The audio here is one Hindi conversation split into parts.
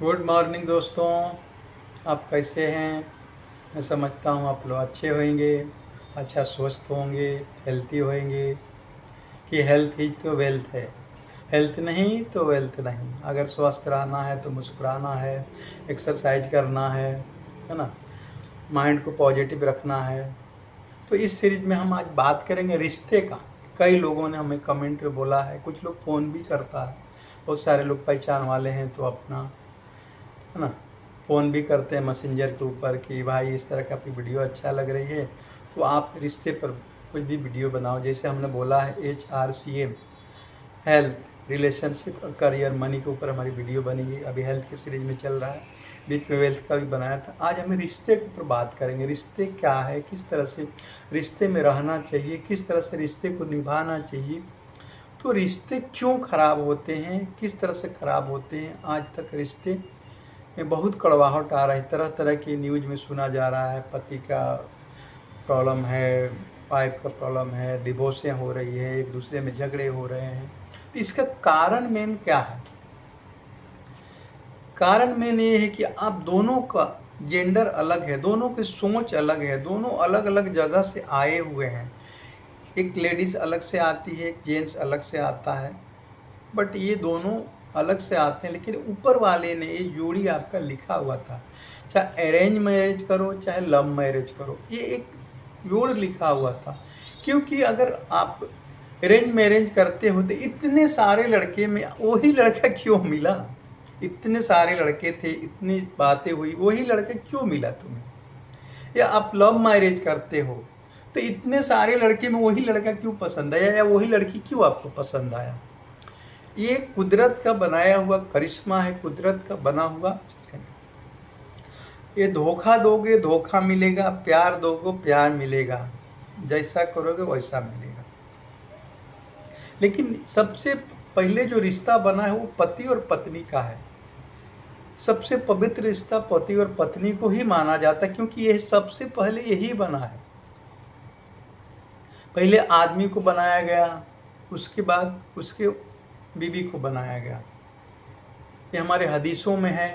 गुड मॉर्निंग दोस्तों। आप कैसे हैं? मैं समझता हूँ आप लोग अच्छे होंगे, अच्छा स्वस्थ होंगे, हेल्थी होंगे। कि हेल्थ ही तो वेल्थ है। हेल्थ नहीं तो वेल्थ नहीं। अगर स्वस्थ रहना है तो मुस्कुराना है, एक्सरसाइज करना है ना। माइंड को पॉजिटिव रखना है। तो इस सीरीज में हम आज बात करेंगे रिश्ते का। कई लोगों ने हमें कमेंट में बोला है, कुछ लोग फ़ोन भी करता है। बहुत सारे लोग पहचान वाले हैं तो अपना है ना फ़ोन भी करते हैं मैसेंजर के ऊपर कि भाई इस तरह की आपकी वीडियो अच्छा लग रही है तो आप रिश्ते पर कोई भी वीडियो बनाओ। जैसे हमने बोला है HRCM, हेल्थ, रिलेशनशिप और करियर, मनी के ऊपर हमारी वीडियो बनेगी। अभी हेल्थ की सीरीज में चल रहा है, बीच में वेल्थ का भी बनाया था। आज हमें रिश्ते के ऊपर बात करेंगे। रिश्ते क्या है, किस तरह से रिश्ते में रहना चाहिए, किस तरह से रिश्ते को निभाना चाहिए। तो रिश्ते क्यों खराब होते हैं, किस तरह से खराब होते हैं। आज तक रिश्ते में बहुत कड़वाहट आ रहा है, तरह तरह की न्यूज में सुना जा रहा है। पति का प्रॉब्लम है, वाइफ का प्रॉब्लम है, डिवोर्सें हो रही है, एक दूसरे में झगड़े हो रहे हैं। तो इसका कारण मेन क्या है? कारण मेन ये है कि आप दोनों का जेंडर अलग है, दोनों की सोच अलग है, दोनों अलग अलग जगह से आए हुए हैं। एक लेडीज़ अलग से आती है, एक जेंट्स अलग से आता है। बट ये दोनों अलग से आते हैं, लेकिन ऊपर वाले ने ये जोड़ी आपका लिखा हुआ था। चाहे अरेंज मैरिज करो चाहे लव मैरिज करो, ये एक जोड़ लिखा हुआ था। क्योंकि अगर आप अरेंज मैरिज करते हो तो इतने सारे लड़के में वही लड़का क्यों मिला? इतने सारे लड़के थे, इतनी बातें हुई, वही लड़का क्यों मिला तुम्हें? या आप लव मैरिज करते हो तो इतने सारे लड़के में वही लड़का क्यों पसंद आया, या वही लड़की क्यों आपको पसंद आया? ये कुदरत का बनाया हुआ करिश्मा है, कुदरत का बना हुआ। ये धोखा दोगे धोखा मिलेगा, प्यार दोगे प्यार मिलेगा, जैसा करोगे वैसा मिलेगा। लेकिन सबसे पहले जो रिश्ता बना है वो पति और पत्नी का है। सबसे पवित्र रिश्ता पति और पत्नी को ही माना जाता है, क्योंकि यह सबसे पहले यही बना है। पहले आदमी को बनाया गया, उसके बाद उसके बीवी को बनाया गया। ये हमारे हदीसों में है।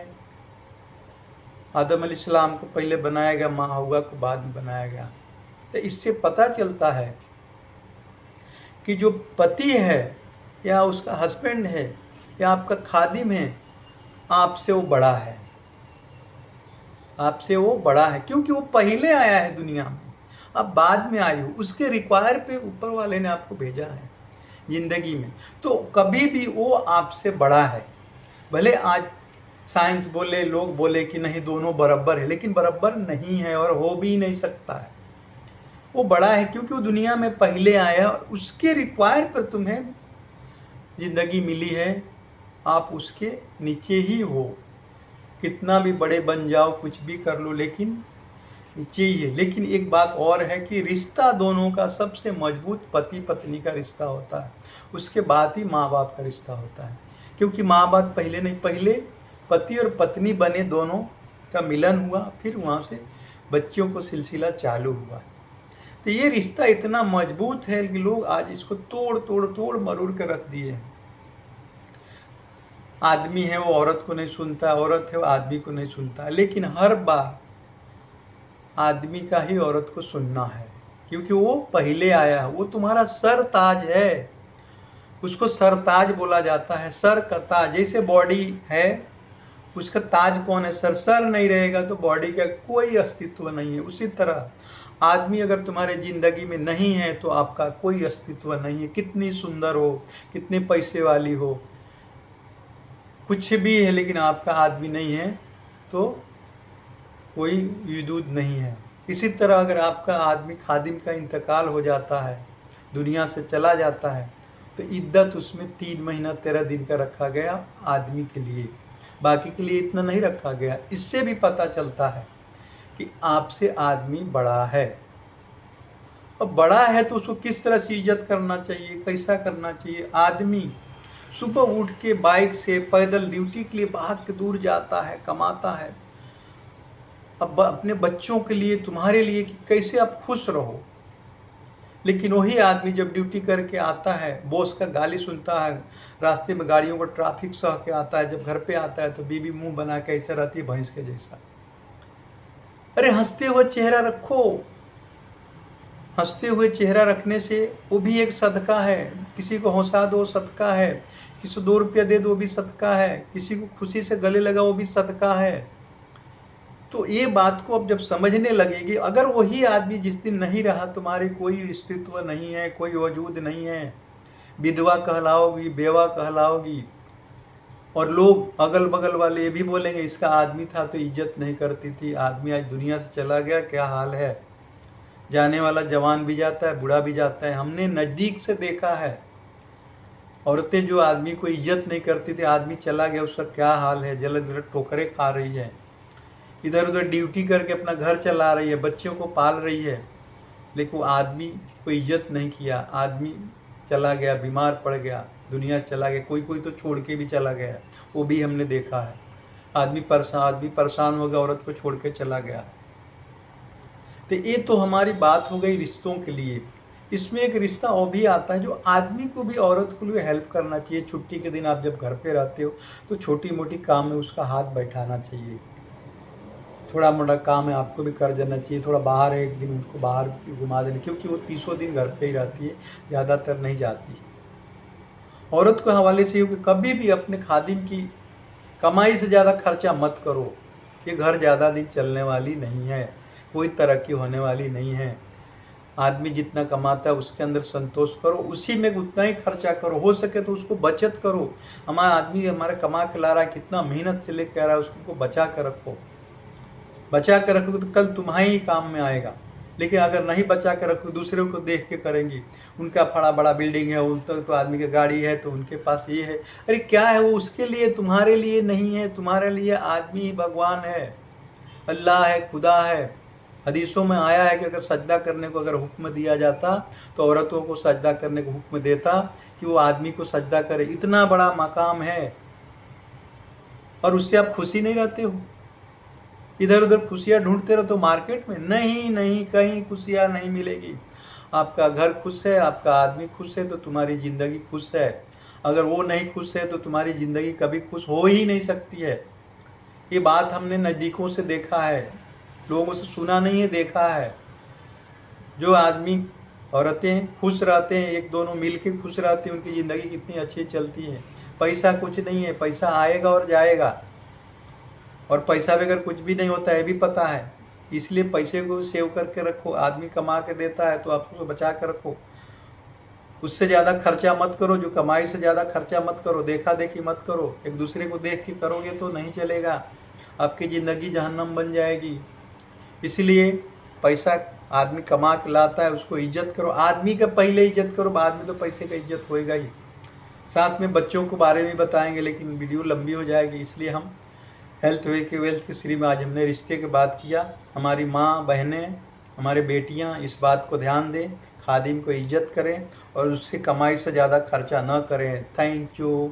आदम अलैहिस्सलाम को पहले बनाया गया, माँ हव्वा को बाद में बनाया गया। तो इससे पता चलता है कि जो पति है या उसका हस्बैंड है या आपका खादिम है, आपसे वो बड़ा है। आपसे वो बड़ा है क्योंकि वो पहले आया है दुनिया में, आप बाद में आए हो। उसके रिक्वायर पे ऊपर वाले ने आपको भेजा है जिंदगी में, तो कभी भी वो आपसे बड़ा है। भले आज साइंस बोले, लोग बोले कि नहीं दोनों बराबर है, लेकिन बराबर नहीं है और हो भी नहीं सकता है। वो बड़ा है क्योंकि वो दुनिया में पहले आया और उसके रिक्वायर पर तुम्हें जिंदगी मिली है। आप उसके नीचे ही हो। कितना भी बड़े बन जाओ, कुछ भी कर लो, लेकिन नीचे ही है। लेकिन एक बात और है कि रिश्ता दोनों का सबसे मजबूत पति पत्नी का रिश्ता होता है, उसके बाद ही माँ बाप का रिश्ता होता है। क्योंकि माँ बाप पहले नहीं, पहले पति और पत्नी बने, दोनों का मिलन हुआ, फिर वहाँ से बच्चों को सिलसिला चालू हुआ। तो ये रिश्ता इतना मजबूत है कि लोग आज इसको तोड़ तोड़ तोड़ मरोड़ कर रख दिए हैं। आदमी है वो औरत को नहीं सुनता, औरत है वो आदमी को नहीं सुनता, लेकिन हर बार आदमी का ही औरत को सुनना है, क्योंकि वो पहले आया है। वो तुम्हारा सर ताज है, उसको सरताज बोला जाता है। सर का ताज, जैसे बॉडी है उसका ताज कौन है? सर। सर नहीं रहेगा तो बॉडी का कोई अस्तित्व नहीं है। उसी तरह आदमी अगर तुम्हारे जिंदगी में नहीं है तो आपका कोई अस्तित्व नहीं है। कितनी सुंदर हो, कितने पैसे वाली हो, कुछ भी है, लेकिन आपका आदमी नहीं है तो कोई वजूद नहीं है। इसी तरह अगर आपका आदमी खादिम का इंतकाल हो जाता है, दुनिया से चला जाता है, तो इद्दत उसमें 3 महीना 13 दिन का रखा गया आदमी के लिए, बाकी के लिए इतना नहीं रखा गया। इससे भी पता चलता है कि आपसे आदमी बड़ा है। अब बड़ा है तो उसको किस तरह से इज्जत करना चाहिए, कैसा करना चाहिए। आदमी सुबह उठ के बाइक से पैदल ड्यूटी के लिए भाग के दूर जाता है, कमाता है। अब अपने बच्चों के लिए, तुम्हारे लिए कि कैसे आप खुश रहो, लेकिन वही आदमी जब ड्यूटी करके आता है, बॉस का गाली सुनता है, रास्ते में गाड़ियों को ट्रैफिक सह के आता है, जब घर पे आता है तो बीवी मुंह बना के ऐसा रहती है भैंस के जैसा। अरे हंसते हुए चेहरा रखो। हंसते हुए चेहरा रखने से वो भी एक सदका है। किसी को हंसा दो, सदका है। किसी को 2 रुपया दे दो, वो भी सदका है। किसी को खुशी से गले लगा, वो भी सदका है। तो ये बात को अब जब समझने लगेगी, अगर वही आदमी जिस दिन नहीं रहा, तुम्हारी कोई अस्तित्व नहीं है, कोई वजूद नहीं है, विधवा कहलाओगी, बेवा कहलाओगी, और लोग अगल बगल वाले ये भी बोलेंगे इसका आदमी था तो इज्जत नहीं करती थी, आदमी आज दुनिया से चला गया, क्या हाल है। जाने वाला जवान भी जाता है, बूढ़ा भी जाता है। हमने नज़दीक से देखा है, औरतें जो आदमी को इज्जत नहीं करती थी, आदमी चला गया, उसका क्या हाल है। जलद जलद ठोकरें खा रही है, इधर उधर ड्यूटी करके अपना घर चला रही है, बच्चों को पाल रही है, लेकिन वो आदमी को इज्जत नहीं किया। आदमी चला गया, बीमार पड़ गया, दुनिया चला गया, कोई कोई तो छोड़ के भी चला गया, वो भी हमने देखा है। आदमी परेशान हो गया, औरत को छोड़ के चला गया। तो ये तो हमारी बात हो गई रिश्तों के लिए। इसमें एक रिश्ता और भी आता है जो आदमी को भी औरत को लिए हेल्प करना चाहिए। छुट्टी के दिन आप जब घर पे रहते हो तो छोटी मोटी काम में उसका हाथ बैठाना चाहिए। थोड़ा मोटा काम है आपको भी कर देना चाहिए। थोड़ा बाहर है, एक दिन उनको बाहर घुमा देना, क्योंकि वो 30 दिन घर पे ही रहती है, ज़्यादातर नहीं जाती। औरत के हवाले से कि कभी भी अपने खादिम की कमाई से ज़्यादा खर्चा मत करो। ये घर ज़्यादा दिन चलने वाली नहीं है, कोई तरक्की होने वाली नहीं है। आदमी जितना कमाता है उसके अंदर संतोष करो, उसी में उतना ही खर्चा करो। हो सके तो उसको बचत करो। हमारा आदमी हमारा कमा के ला रहा है, कितना मेहनत से लेकर आ रहा है, उसको बचा कर रखो। बचा कर रखोगे तो कल तुम्हारे ही काम में आएगा। लेकिन अगर नहीं बचा कर रखो, दूसरों को देख के करेंगी, उनका बड़ा बड़ा बिल्डिंग है, उन तक तो आदमी की गाड़ी है, तो उनके पास ये है। अरे क्या है वो उसके लिए, तुम्हारे लिए नहीं है। तुम्हारे लिए आदमी ही भगवान है, अल्लाह है, खुदा है। हदीसों में आया है कि अगर सजदा करने को अगर हुक्म दिया जाता तो औरतों को सजदा करने को हुक्म देता कि वो आदमी को सजदा करे। इतना बड़ा मकाम है, और उससे आप खुशी नहीं रहते हो। इधर उधर खुशियाँ ढूंढते रहो तो मार्केट में नहीं कहीं खुशियाँ नहीं मिलेगी। आपका घर खुश है, आपका आदमी खुश है, तो तुम्हारी ज़िंदगी खुश है। अगर वो नहीं खुश है तो तुम्हारी ज़िंदगी कभी खुश हो ही नहीं सकती है। ये बात हमने नज़दीकों से देखा है, लोगों से सुना नहीं है, देखा है। जो आदमी औरतें खुश रहते हैं, एक दोनों मिल के खुश रहते हैं, उनकी ज़िंदगी कितनी अच्छी चलती है। पैसा कुछ नहीं है, पैसा आएगा और जाएगा, और पैसा बगैर कुछ भी नहीं होता है, भी पता है। इसलिए पैसे को सेव करके रखो। आदमी कमा के देता है तो आप उसको बचा कर रखो। उससे ज़्यादा खर्चा मत करो, जो कमाई से ज़्यादा खर्चा मत करो, देखा देखी मत करो। एक दूसरे को देख के करोगे तो नहीं चलेगा, आपकी ज़िंदगी जहन्नम बन जाएगी। इसलिए पैसा आदमी कमा के लाता है, उसको इज्जत करो। आदमी का पहले इज्जत करो, बाद में तो पैसे का इज्जत होएगा ही। साथ में बच्चों को बारे में बताएंगे, लेकिन वीडियो लंबी हो जाएगी, इसलिए हम हेल्थ वे के वेल्थ की सीरीज में आज हमने रिश्ते की बात किया। हमारी माँ बहनें, हमारे बेटियाँ इस बात को ध्यान दें, खादिम को इज्जत करें और उससे कमाई से ज़्यादा खर्चा न करें। Thank you.